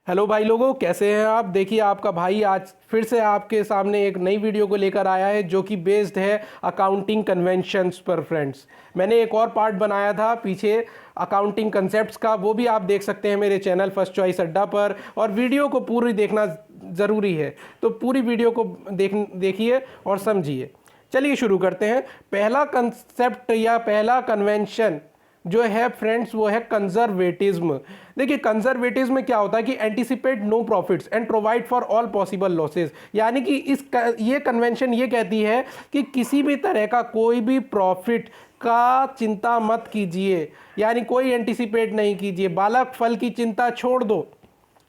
Hello भाई लोगों, कैसे हैं आप। देखिए, आपका भाई आज फिर से आपके सामने एक नई वीडियो को लेकर आया है जो कि बेस्ड है अकाउंटिंग कन्वेंशंस पर। फ्रेंड्स, मैंने एक और पार्ट बनाया था पीछे अकाउंटिंग कंसेप्ट्स का, वो भी आप देख सकते हैं मेरे चैनल फर्स्ट चॉइस अड्डा पर। और वीडियो को पूरी देखना ज़रूरी है, तो पूरी वीडियो को देखिए और समझिए। चलिए शुरू करते हैं। पहला कंसेप्ट या पहला कन्वेंशन जो है फ्रेंड्स, वो है कंजर्वेटिज्म। देखिए, कंजर्वेटिज्म में क्या होता है कि anticipate no profits and provide for all possible losses. यानी कि ये कन्वेंशन ये कहती है कि किसी भी तरह का कोई भी प्रॉफिट का चिंता मत कीजिए, यानी कोई एंटिसिपेट नहीं कीजिए। बालक फल की चिंता छोड़ दो,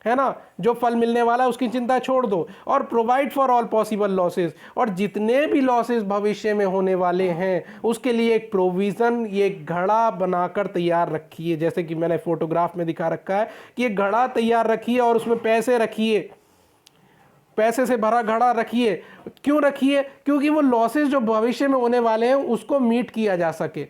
है ना, जो फल मिलने वाला है उसकी चिंता छोड़ दो। और provide for all possible losses, और जितने भी लॉसेस भविष्य में होने वाले हैं उसके लिए एक प्रोविज़न, ये घड़ा बनाकर तैयार रखिए। जैसे कि मैंने फोटोग्राफ में दिखा रखा है कि एक घड़ा तैयार रखिए और उसमें पैसे रखिए, पैसे से भरा घड़ा रखिए। क्यों रखिए? क्योंकि वो लॉसेस जो भविष्य में होने वाले हैं उसको मीट किया जा सके,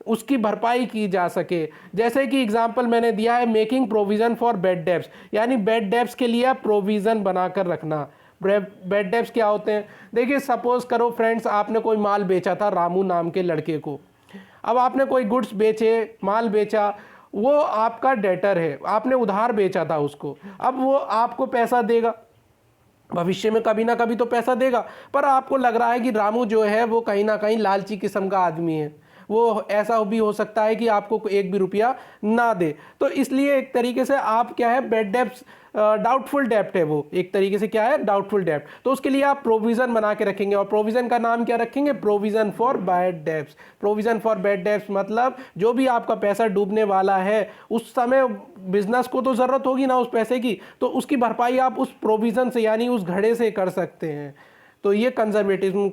उसकी भरपाई की जा सके। जैसे कि एग्जांपल मैंने दिया है, making provision for bad debts, यानी बैड डेब्ट्स के लिए प्रोविज़न बनाकर रखना। बैड डेब्ट्स क्या होते हैं? देखिए, सपोज करो फ्रेंड्स, आपने कोई माल बेचा था रामू नाम के लड़के को। अब आपने कोई गुड्स बेचे, माल बेचा, वो आपका डेटर है, आपने उधार बेचा था उसको। अब वो आपको पैसा देगा, भविष्य में कभी ना कभी तो पैसा देगा। पर आपको लग रहा है कि रामू जो है वो कहीं ना कहीं लालची किस्म का आदमी है, वो ऐसा भी हो सकता है कि आपको एक भी रुपया ना दे। तो इसलिए एक तरीके से आप क्या है, बैड डेब्ट्स, डाउटफुल डेब्ट है वो, एक तरीके से क्या है, डाउटफुल डेब्ट। तो उसके लिए आप प्रोविज़न बना के रखेंगे, और प्रोविज़न का नाम क्या रखेंगे? Provision for bad debts. Provision for bad debts मतलब जो भी आपका पैसा डूबने वाला है उस समय बिजनेस को तो ज़रूरत होगी ना उस पैसे की, तो उसकी भरपाई आप उस प्रोविज़न से यानी उस घड़े से कर सकते हैं। तो ये कंजर्वेटिज्म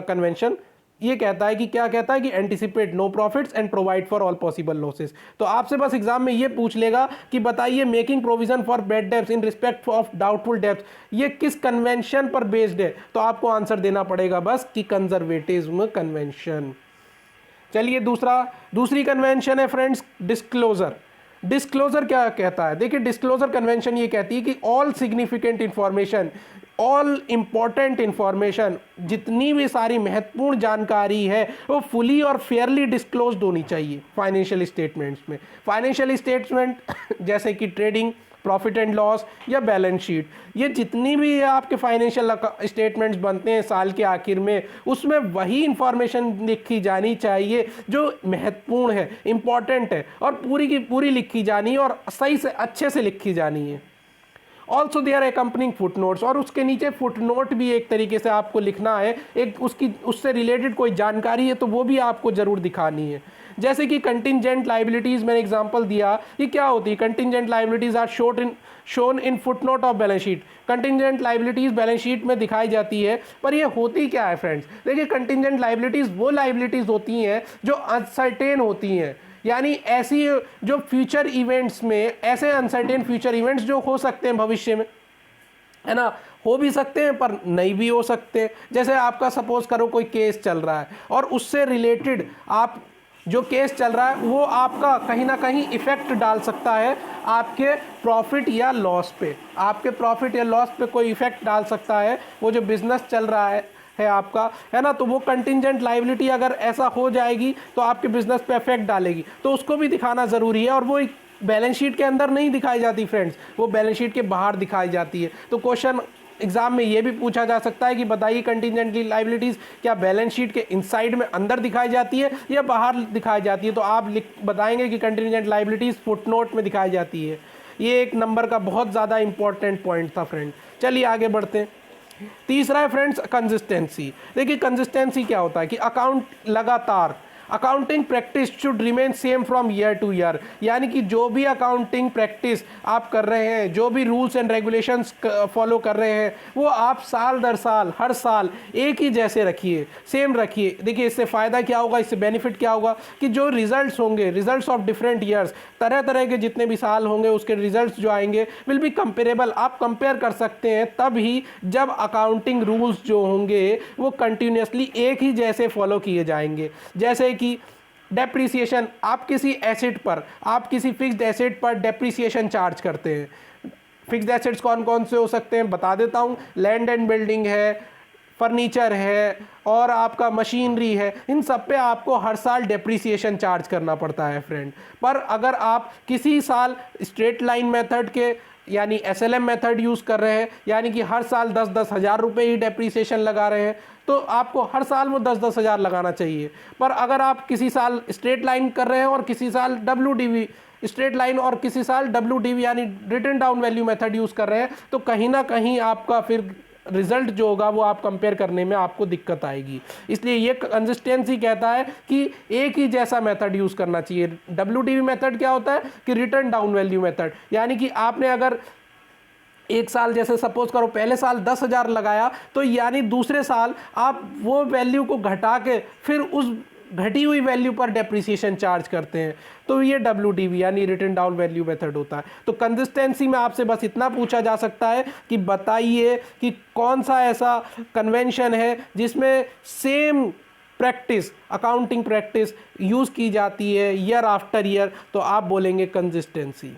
कन्वेंशन ये कहता है कि क्या कहता है कि anticipate no profits and provide for all possible losses. तो आपसे बस एग्जाम में ये पूछ लेगा कि बताइए, making provision for bad debts in respect of doubtful debts, ये किस कन्वेंशन पर बेस्ड है? तो आपको आंसर देना पड़ेगा बस कि कंजर्वेटिज्म कन्वेंशन। चलिए, दूसरी कन्वेंशन है फ्रेंड्स, डिस्क्लोजर। डिस्क्लोजर क्या कहता है? देखिए, डिस्क्लोजर कन्वेंशन ये कहती है कि all significant information, all important information, जितनी भी सारी महत्वपूर्ण जानकारी है वो फुली और फेयरली डिस्क्लोज्ड होनी चाहिए फाइनेंशियल स्टेटमेंट्स में। फाइनेंशियल स्टेटमेंट जैसे कि ट्रेडिंग प्रॉफिट एंड लॉस या बैलेंस शीट, ये जितनी भी आपके फाइनेंशियल स्टेटमेंट्स बनते हैं साल के आखिर में, उसमें वही इंफॉर्मेशन लिखी जानी चाहिए जो महत्वपूर्ण है, इंपॉर्टेंट है, और पूरी की पूरी लिखी जानी है और सही से अच्छे से लिखी जानी है। Also there accompanying footnotes, और उसके नीचे फुट नोट भी एक तरीके से आपको लिखना है, एक उससे रिलेटेड कोई जानकारी है तो वो भी आपको ज़रूर दिखानी है। जैसे कि कंटिंजेंट लाइबिलिटीज़, मैंने एग्जांपल दिया, ये क्या होती है? Contingent liabilities are shown in footnote of balance sheet. Contingent liabilities balance sheet में दिखाई जाती है, पर ये होती क्या है फ्रेंड्स? देखिए, कंटिंजेंट लाइबिलिटीज़ वो लाइबिलिटीज़ होती हैं जो अनसर्टेन होती हैं, यानी ऐसी जो फ्यूचर इवेंट्स में, ऐसे अनसर्टेन फ्यूचर इवेंट्स जो हो सकते हैं भविष्य में, है ना, हो भी सकते हैं पर नहीं भी हो सकते। जैसे आपका सपोज करो कोई केस चल रहा है और उससे रिलेटेड आप जो केस चल रहा है वो आपका कहीं ना कहीं इफेक्ट डाल सकता है आपके प्रॉफिट या लॉस पे, आपके प्रॉफिट या लॉस पे कोई इफेक्ट डाल सकता है वो जो बिजनेस चल रहा है आपका, है ना। तो वो कंटिंजेंट लायबिलिटी अगर ऐसा हो जाएगी तो आपके बिजनेस पे इफेक्ट डालेगी, तो उसको भी दिखाना ज़रूरी है। और वो बैलेंस शीट के अंदर नहीं दिखाई जाती फ्रेंड्स, वो बैलेंस शीट के बाहर दिखाई जाती है। तो क्वेश्चन एग्जाम में ये भी पूछा जा सकता है कि बताइए, कंटिंजेंट लायबिलिटीज़ क्या बैलेंस शीट के इनसाइड में अंदर दिखाई जाती है या बाहर दिखाई जाती है? तो आप बताएंगे कि कंटिंजेंट लायबिलिटीज़ फुटनोट में दिखाई जाती है। ये एक नंबर का बहुत ज़्यादा इंपॉर्टेंट पॉइंट था फ्रेंड। चलिए आगे बढ़ते हैं। तीसरा है फ्रेंड्स कंसिस्टेंसी। देखिए, कंसिस्टेंसी क्या होता है कि अकाउंट लगातार, accounting practice should remain same from year two year, यानी कि जो भी अकाउंटिंग प्रैक्टिस आप कर रहे हैं, जो भी रूल्स एंड रेगुलेशंस फॉलो कर रहे हैं, वो आप साल दर साल, हर साल एक ही जैसे रखिए, सेम रखिए। देखिए, इससे फ़ायदा क्या होगा, इससे बेनिफिट क्या होगा कि जो रिजल्ट्स होंगे, रिजल्ट्स ऑफ डिफरेंट ईयर्स, तरह तरह के जितने भी साल होंगे उसके रिजल्ट्स जो आएंगे विल बी कंपेरेबल। आप कंपेयर कर सकते हैं तब ही जब अकाउंटिंग रूल्स जो होंगे वो कंटिन्यूसली एक ही जैसे फॉलो किए जाएंगे। जैसे कि डेप्रिसिएशन, आप किसी एसेट पर, आप किसी फिक्स्ड एसेट पर डेप्रिसिएशन चार्ज करते हैं, फिक्स्ड एसेट्स कौन कौन से हो सकते हैं बता देता हूँ। लैंड एंड बिल्डिंग है, फर्नीचर है और आपका मशीनरी है। इन सब पे आपको हर साल डेप्रिसिएशन चार्ज करना पड़ता है फ्रेंड। पर अगर आप किसी साल स्ट्रेट लाइन मेथड के यानी SLM मेथड यूज़ कर रहे हैं, यानी कि हर साल 10-10 हज़ार रुपये ही डेप्रिसिएशन लगा रहे हैं, तो आपको हर साल वो 10-10 हज़ार लगाना चाहिए। पर अगर आप किसी साल स्ट्रेट लाइन कर रहे हैं और किसी साल WDV स्ट्रेट लाइन और किसी साल WDV यानी written down value method use कर रहे हैं, तो कहीं ना कहीं आपका फिर रिजल्ट जो होगा वो आप कंपेयर करने में आपको दिक्कत आएगी। इसलिए ये कंसिस्टेंसी कहता है कि एक ही जैसा मेथड यूज़ करना चाहिए। WDV मेथड क्या होता है कि रिटर्न डाउन वैल्यू मेथड, यानी कि आपने अगर एक साल जैसे सपोज करो पहले साल 10,000 लगाया, तो यानी दूसरे साल आप वो वैल्यू को घटा के फिर उस घटी हुई वैल्यू पर डेप्रिसिएशन चार्ज करते हैं, तो ये WDV यानी रिटन डाउन वैल्यू मेथड होता है। तो कंसिस्टेंसी में आपसे बस इतना पूछा जा सकता है कि बताइए कि कौन सा ऐसा कन्वेंशन है जिसमें same practice, accounting practice use की जाती है ईयर आफ्टर ईयर, तो आप बोलेंगे कंसिस्टेंसी।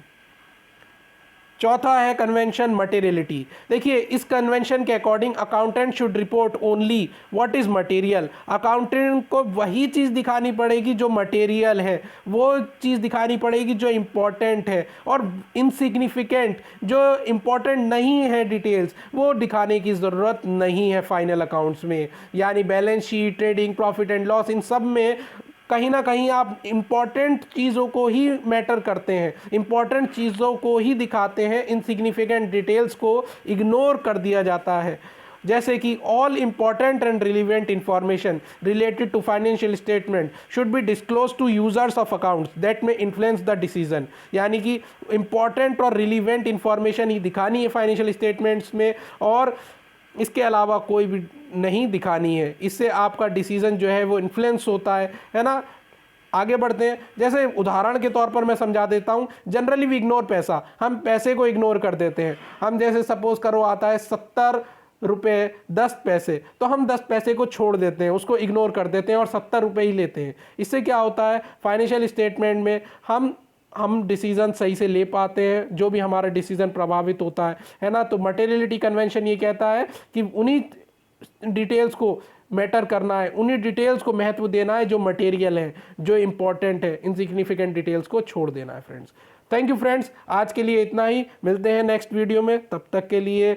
चौथा है कन्वेंशन मटेरियलिटी। देखिए इस कन्वेंशन के according accountant should report only what is material. Accountant को वही चीज़ दिखानी पड़ेगी जो मटेरियल है, वो चीज़ दिखानी पड़ेगी जो इम्पोर्टेंट है, और इनसिग्निफिकेंट जो इम्पोर्टेंट नहीं है डिटेल्स वो दिखाने की ज़रूरत नहीं है फाइनल अकाउंट्स में। यानी balance sheet, trading, profit and loss, इन सब में कहीं ना कहीं आप इम्पॉर्टेंट चीज़ों को ही मैटर करते हैं, इम्पॉर्टेंट चीज़ों को ही दिखाते हैं, इनसिग्निफिकेंट डिटेल्स को इग्नोर कर दिया जाता है। जैसे कि all important and relevant information related to financial statement should be disclose to users of accounts that may influence the decision. यानी कि इम्पॉर्टेंट और रिलीवेंट इंफॉर्मेशन ही दिखानी है फाइनेंशियल स्टेटमेंट्स में, और इसके अलावा कोई भी नहीं दिखानी है। इससे आपका डिसीज़न जो है वो इन्फ्लुएंस होता है ना। आगे बढ़ते हैं। जैसे उदाहरण के तौर पर मैं समझा देता हूँ। जनरली वी इग्नोर पैसा, हम पैसे को इग्नोर कर देते हैं। हम जैसे सपोज करो आता है 70 रुपये 10 पैसे, तो हम 10 पैसे को छोड़ देते हैं, उसको इग्नोर कर देते हैं और 70 रुपये ही लेते हैं। इससे क्या होता है फाइनेंशियल स्टेटमेंट में हम डिसीज़न सही से ले पाते हैं, जो भी हमारा डिसीज़न प्रभावित होता है ना। तो मटेरियलिटी कन्वेंशन ये कहता है कि उन्हीं डिटेल्स को मैटर करना है, उन्हीं डिटेल्स को महत्व देना है जो मटेरियल है, जो इम्पोर्टेंट है, इनसिग्निफिकेंट डिटेल्स को छोड़ देना है फ्रेंड्स। थैंक यू फ्रेंड्स, आज के लिए इतना ही, मिलते हैं नेक्स्ट वीडियो में, तब तक के लिए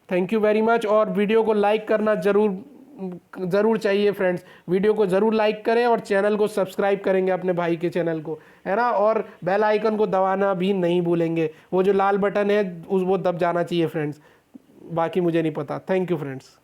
थैंक यू वेरी मच। और वीडियो को लाइक करना ज़रूर चाहिए फ्रेंड्स, वीडियो को ज़रूर लाइक करें और चैनल को सब्सक्राइब करेंगे अपने भाई के चैनल को, है ना। और बेल आइकन को दबाना भी नहीं भूलेंगे, वो जो लाल बटन है वो दब जाना चाहिए फ्रेंड्स, बाकी मुझे नहीं पता। Thank you friends.